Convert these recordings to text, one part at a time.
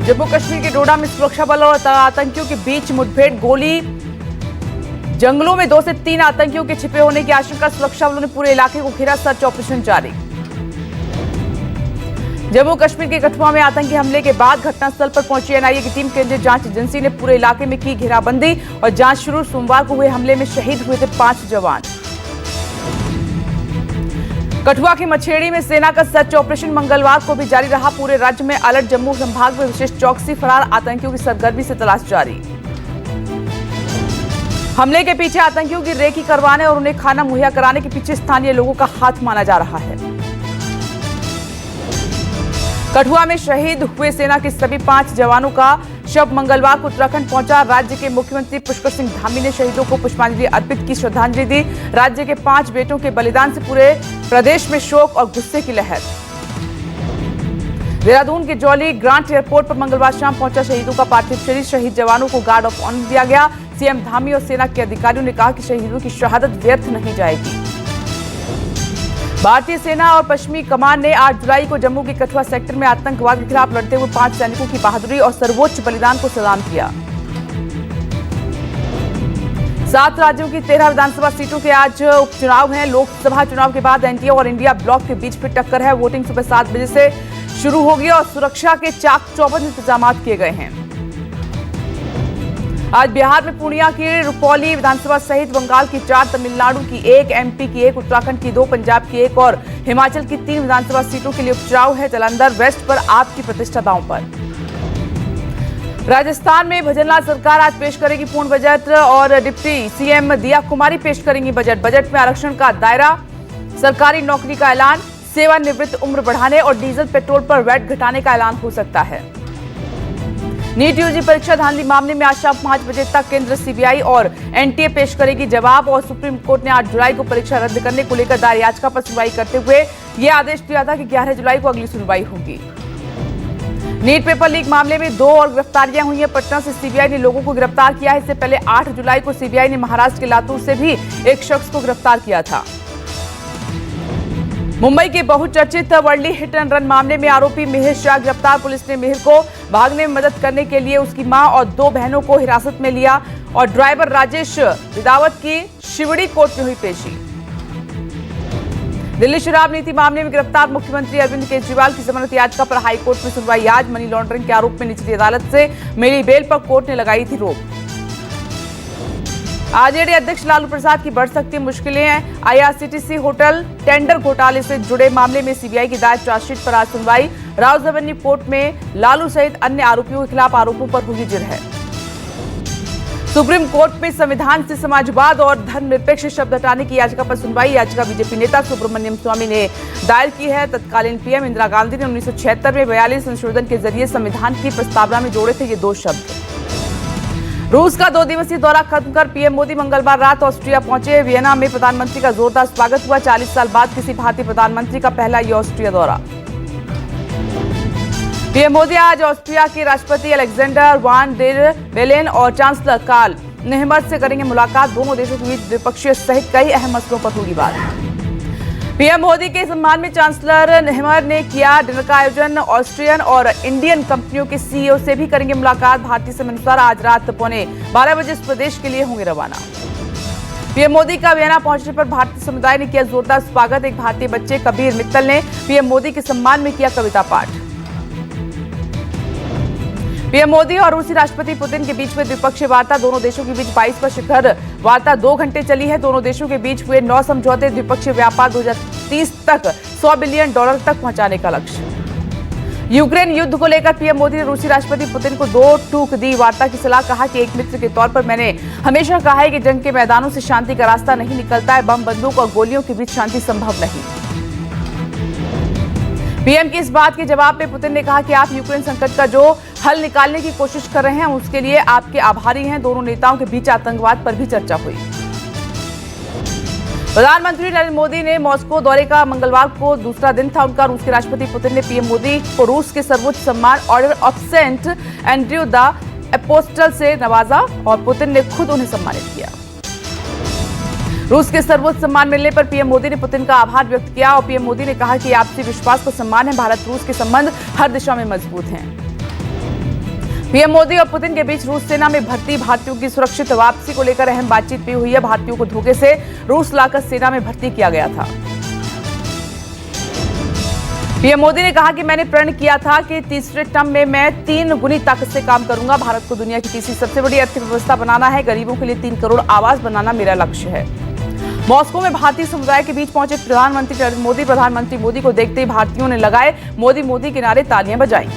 जम्मू कश्मीर के डोडा में सुरक्षा बल और आतंकियों के बीच मुठभेड़, गोली। जंगलों में 2 से 3 आतंकियों के छिपे होने की आशंका, सुरक्षा बलों ने पूरे इलाके को घेरा, सर्च ऑपरेशन जारी। जम्मू कश्मीर के कठुआ में आतंकी हमले के बाद घटनास्थल पर पहुंची एनआईए की टीम। केंद्रीय जांच एजेंसी ने पूरे इलाके में की घेराबंदी और जांच शुरू। सोमवार को हुए हमले में शहीद हुए थे 5 जवान। कठुआ की मछेड़ी में सेना का सर्च ऑपरेशन मंगलवार को भी जारी रहा। पूरे राज्य में अलर्ट, जम्मू संभाग में विशेष चौकसी, फरार आतंकियों की सरगर्मी से तलाश जारी। हमले के पीछे आतंकियों की रेकी करवाने और उन्हें खाना मुहैया कराने के पीछे स्थानीय लोगों का हाथ माना जा रहा है। कठुआ में शहीद हुए सेना के सभी 5 जवानों का शव मंगलवार को उत्तराखंड पहुंचा। राज्य के मुख्यमंत्री पुष्कर सिंह धामी ने शहीदों को पुष्पांजलि अर्पित की, श्रद्धांजलि दी। राज्य के 5 बेटों के बलिदान से पूरे प्रदेश में शोक और गुस्से की लहर। देहरादून के जौली ग्रांट एयरपोर्ट पर मंगलवार शाम पहुंचा शहीदों का पार्थिव शरीर। शहीद जवानों को गार्ड ऑफ ऑनर दिया गया। सीएम धामी और सेना के अधिकारियों ने कहा कि शहीदों की शहादत व्यर्थ नहीं जाएगी। भारतीय सेना और पश्चिमी कमान ने 8 जुलाई को जम्मू के कठुआ सेक्टर में आतंकवाद के खिलाफ लड़ते हुए 5 सैनिकों की बहादुरी और सर्वोच्च बलिदान को सलाम किया। 7 राज्यों की 13 विधानसभा सीटों के आज उपचुनाव हैं। लोकसभा चुनाव के बाद एनडीए और इंडिया ब्लॉक के बीच फिर टक्कर है। वोटिंग सुबह 7 बजे से शुरू होगी और सुरक्षा के चाक चौबंद इंतजाम किए गए हैं। आज बिहार में पूर्णिया की रुपौली विधानसभा सहित बंगाल की 4, तमिलनाडु की 1, एमपी की 1, उत्तराखंड की 2, पंजाब की 1 और हिमाचल की 3 विधानसभा सीटों के लिए उपचुनाव है। जालंधर वेस्ट पर आपकी प्रतिष्ठा दांव पर। राजस्थान में भजनलाल सरकार आज पेश करेगी पूर्ण बजट और डिप्टी सीएम दिया कुमारी पेश करेंगी बजट। बजट में आरक्षण का दायरा, सरकारी नौकरी का ऐलान, सेवानिवृत्त उम्र बढ़ाने और डीजल पेट्रोल पर वैट घटाने का ऐलान हो सकता है। नीट यूजी परीक्षा धांधली मामले में आज शाम 5 बजे तक केंद्र सीबीआई और एनटीए पेश करेगी जवाब। और सुप्रीम कोर्ट ने 8 जुलाई को परीक्षा रद्द करने को लेकर दायर याचिका पर सुनवाई करते हुए यह आदेश दिया था कि 11 जुलाई को अगली सुनवाई होगी। नीट पेपर लीक मामले में 2 और गिरफ्तारियां हुई हैं। पटना से सीबीआई ने लोगों को गिरफ्तार किया है। इससे पहले 8 जुलाई को सीबीआई ने महाराष्ट्र के लातूर से भी एक शख्स को गिरफ्तार किया था। मुंबई के बहुचर्चित वर्ली हिट एंड रन मामले में आरोपी मिहिर शाह गिरफ्तार। पुलिस ने मिहिर को भागने में मदद करने के लिए उसकी मां और 2 बहनों को हिरासत में लिया और ड्राइवर राजेश विदावत की शिवड़ी कोर्ट में हुई पेशी। दिल्ली शराब नीति मामले में गिरफ्तार मुख्यमंत्री अरविंद केजरीवाल की जमानत याचिका पर हाईकोर्ट में सुनवाई आज। मनी लॉन्ड्रिंग के आरोप में निचली अदालत से मिली बेल पर कोर्ट ने लगाई थी रोक। आरजेडी अध्यक्ष लालू प्रसाद की बढ़ सकती मुश्किलें। आईआरसीटीसी होटल टेंडर घोटाले से जुड़े मामले में सीबीआई की दायर चार्जशीट पर आज सुनवाई। राउज एवेन्यू कोर्ट में लालू सहित अन्य आरोपियों के खिलाफ आरोपों पर हुई जिरह। सुप्रीम कोर्ट में संविधान से समाजवाद और धर्मनिरपेक्ष शब्द हटाने की याचिका पर सुनवाई। याचिका बीजेपी नेता सुब्रमण्यम स्वामी ने दायर की है। तत्कालीन पीएम इंदिरा गांधी ने 1976 में 42 संशोधन के जरिए संविधान की प्रस्तावना में जोड़े थे ये 2 शब्द। रूस का 2 दिवसीय दौरा खत्म कर पीएम मोदी मंगलवार रात ऑस्ट्रिया पहुंचे। वियना में प्रधानमंत्री का जोरदार स्वागत हुआ। 40 साल बाद किसी भारतीय प्रधानमंत्री का पहला ये ऑस्ट्रिया दौरा। पीएम मोदी आज ऑस्ट्रिया के राष्ट्रपति अलेक्जेंडर वान डेर बेलेन और चांसलर कार्ल नेहमर से करेंगे मुलाकात। दोनों देशों के बीच द्विपक्षीय सहित कई अहम मसलों पर होगी बात। पीएम मोदी के सम्मान में चांसलर नेहमर ने किया डिनर का आयोजन। ऑस्ट्रियन और इंडियन कंपनियों के सीईओ से भी करेंगे मुलाकात। भारतीय समय अनुसार आज रात 12:15 बजे प्रदेश के लिए होंगे रवाना। पीएम मोदी का वियना पहुंचने पर भारतीय समुदाय ने किया जोरदार स्वागत। एक भारतीय बच्चे कबीर मित्तल ने पीएम मोदी के सम्मान में किया कविता पाठ। पीएम मोदी और रूसी राष्ट्रपति पुतिन के बीच में द्विपक्षीय वार्ता। दोनों देशों के बीच 22वां शिखर वार्ता 2 घंटे चली है। दोनों देशों के बीच हुए 9 समझौते। द्विपक्षीय व्यापार 2030 तक $100 बिलियन तक पहुंचाने का लक्ष्य। यूक्रेन युद्ध को लेकर पीएम मोदी ने रूसी राष्ट्रपति पुतिन को 2 टूक दी वार्ता की सलाह। कहा कि एक मित्र के तौर पर मैंने हमेशा कहा है कि जंग के मैदानों से शांति का रास्ता नहीं निकलता है। बम, बंदूक और गोलियों के बीच शांति संभव नहीं। पीएम की इस बात के जवाब में पुतिन ने कहा कि आप यूक्रेन संकट का जो हल निकालने की कोशिश कर रहे हैं उसके लिए आपके आभारी हैं। दोनों नेताओं के बीच आतंकवाद पर भी चर्चा हुई। प्रधानमंत्री नरेंद्र मोदी ने मॉस्को दौरे का मंगलवार को दूसरा दिन था उनका। रूस के राष्ट्रपति पुतिन ने पीएम मोदी को रूस के सर्वोच्च सम्मान Order of Saint Andrew the Apostle से नवाजा और पुतिन ने खुद उन्हें सम्मानित किया। रूस के सर्वोच्च सम्मान मिलने पर पीएम मोदी ने पुतिन का आभार व्यक्त किया और पीएम मोदी ने कहा कि आपसी विश्वास का सम्मान है। भारत रूस के संबंध हर दिशा में मजबूत हैं। पीएम मोदी और पुतिन के बीच रूस सेना में भर्ती भारतीयों की सुरक्षित वापसी को लेकर अहम बातचीत भी हुई है। भारतीयों को धोखे से रूस लाकर सेना में भर्ती किया गया था। पीएम मोदी ने कहा कि मैंने प्रण किया था कि तीसरे टर्म में मैं 3 गुनी ताकत से काम करूंगा। भारत को दुनिया की तीसरी सबसे बड़ी अर्थव्यवस्था बनाना है। गरीबों के लिए 3 करोड़ आवास बनाना मेरा लक्ष्य है। मॉस्को में भारतीय समुदाय के बीच पहुंचे प्रधानमंत्री नरेंद्र मोदी। प्रधानमंत्री मोदी को देखते ही भारतीयों ने लगाए मोदी मोदी के नारे, तालियां बजाई।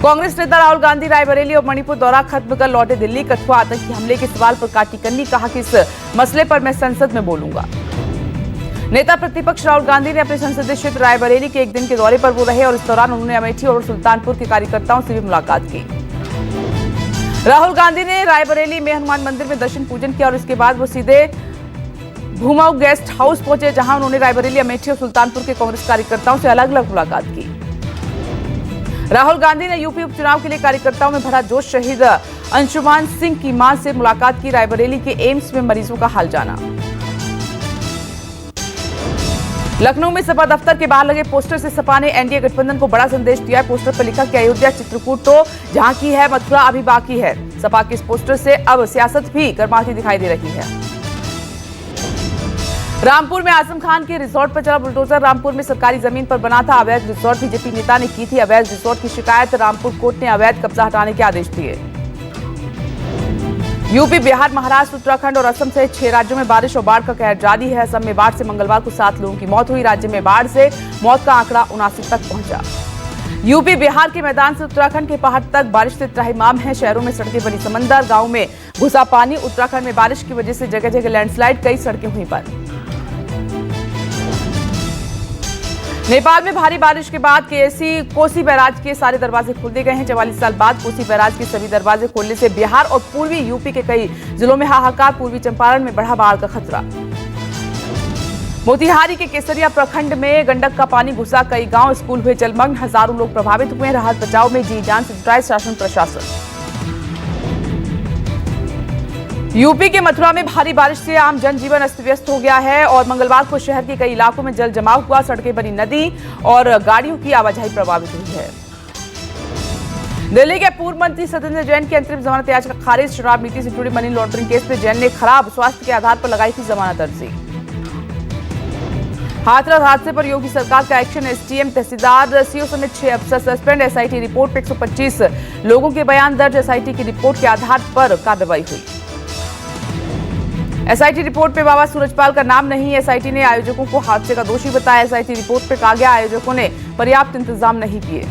कांग्रेस नेता राहुल गांधी रायबरेली और मणिपुर दौरा खत्म कर लौटे दिल्ली। कठुआ आतंकी हमले के सवाल पर काटी कन्नी, कहा कि इस मसले पर मैं संसद में बोलूंगा। नेता प्रतिपक्ष राहुल गांधी ने अपने संसदीय क्षेत्र रायबरेली के एक दिन के दौरे पर वो रहे और इस दौरान उन्होंने अमेठी और सुल्तानपुर के कार्यकर्ताओं से भी मुलाकात की। राहुल गांधी ने रायबरेली में हनुमान मंदिर में दर्शन पूजन किया और इसके बाद वो सीधे भूमाऊ गेस्ट हाउस पहुंचे, जहां उन्होंने रायबरेली, अमेठी और सुल्तानपुर के कांग्रेस कार्यकर्ताओं से अलग अलग मुलाकात की। राहुल गांधी ने यूपी उपचुनाव के लिए कार्यकर्ताओं में भरा जोश। शहीद अंशुमान सिंह की मां से मुलाकात की। रायबरेली के एम्स में मरीजों का हाल जाना। लखनऊ में सपा दफ्तर के बाहर लगे पोस्टर से सपा ने एनडीए गठबंधन को बड़ा संदेश दिया है। पोस्टर पर लिखा कि अयोध्या चित्रकूट तो जहां की है, मथुरा अभी बाकी है। सपा के इस पोस्टर से अब सियासत भी गर्माती दिखाई दे रही है। रामपुर में आजम खान के रिजॉर्ट पर चला बुलडोजर। रामपुर में सरकारी जमीन पर बना था अवैध रिजॉर्ट। बीजेपी नेता ने की थी अवैध रिजॉर्ट की शिकायत। रामपुर कोर्ट ने अवैध कब्जा हटाने के आदेश दिए। यूपी, बिहार, महाराष्ट्र, उत्तराखंड और असम सहित 6 राज्यों में बारिश और बाढ़ का कहर जारी है। असम में बाढ़ से मंगलवार को 7 लोगों की मौत हुई। राज्य में बाढ़ से मौत का आंकड़ा 79 तक पहुंचा। यूपी, बिहार के मैदान से उत्तराखंड के पहाड़ तक बारिश से त्राहिमाम है। शहरों में सड़कें बनी समंदर, गांव में घुसा पानी। उत्तराखंड में बारिश की वजह से जगह जगह लैंडस्लाइड, कई सड़कें हुई बंद। नेपाल में भारी बारिश के बाद कोसी बैराज के सारे दरवाजे खोल दिए गए हैं। 44 साल बाद कोसी बैराज के सभी दरवाजे खोलने से बिहार और पूर्वी यूपी के कई जिलों में हाहाकार। पूर्वी चंपारण में बढ़ा बाढ़ का खतरा। मोतिहारी के केसरिया प्रखंड में गंडक का पानी घुसा, कई गांव स्कूल हुए जलमग्न। हजारों लोग प्रभावित हुए। राहत बचाव में जी जान से जुटा शासन प्रशासन। यूपी के मथुरा में भारी बारिश से आम जनजीवन अस्त व्यस्त हो गया है और मंगलवार को शहर के कई इलाकों में जल जमाव हुआ। सड़कें बनी नदी और गाड़ियों की आवाजाही प्रभावित हुई है। दिल्ली के पूर्व मंत्री सत्येंद्र जैन की अंतरिम जमानत याचिका खारिज। शराब नीति से जुड़ी मनी लॉन्ड्रिंग केस में जैन ने खराब स्वास्थ्य के आधार पर लगाई थी जमानत अर्जी। हाथरस हादसे पर योगी सरकार का एक्शन। एसडीएम, तहसीलदार, सीओ समेत 6 अफसर सस्पेंड। एसआईटी रिपोर्ट में 125 लोगों के बयान दर्ज। एसआईटी की रिपोर्ट के आधार पर कार्रवाई हुई। एसआईटी रिपोर्ट में बाबा सूरजपाल का नाम नहीं। एसआईटी ने आयोजकों को हादसे का दोषी बताया। एसआईटी रिपोर्ट में कहा गया आयोजकों ने पर्याप्त इंतजाम नहीं किए।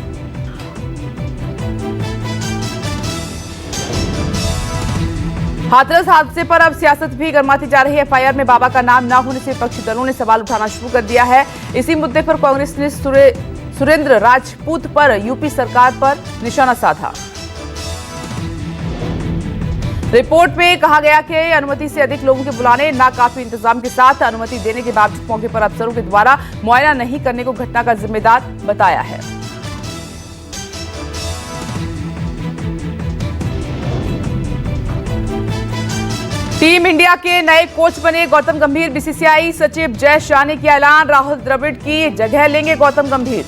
हाथरस हादसे पर अब सियासत भी गर्माती जा रही है। एफआईआर में बाबा का नाम न होने से विपक्षी दलों ने सवाल उठाना शुरू कर दिया है। इसी मुद्दे पर कांग्रेस ने सुरेंद्र राजपूत पर यूपी सरकार पर निशाना साधा। रिपोर्ट में कहा गया कि अनुमति से अधिक लोगों के बुलाने, ना काफी इंतजाम के साथ अनुमति देने के बावजूद मौके पर अफसरों के द्वारा मुआयना नहीं करने को घटना का जिम्मेदार बताया है। टीम इंडिया के नए कोच बने गौतम गंभीर। बीसीसीआई सचिव जय शाह ने किया ऐलान, राहुल द्रविड़ की जगह लेंगे गौतम गंभीर।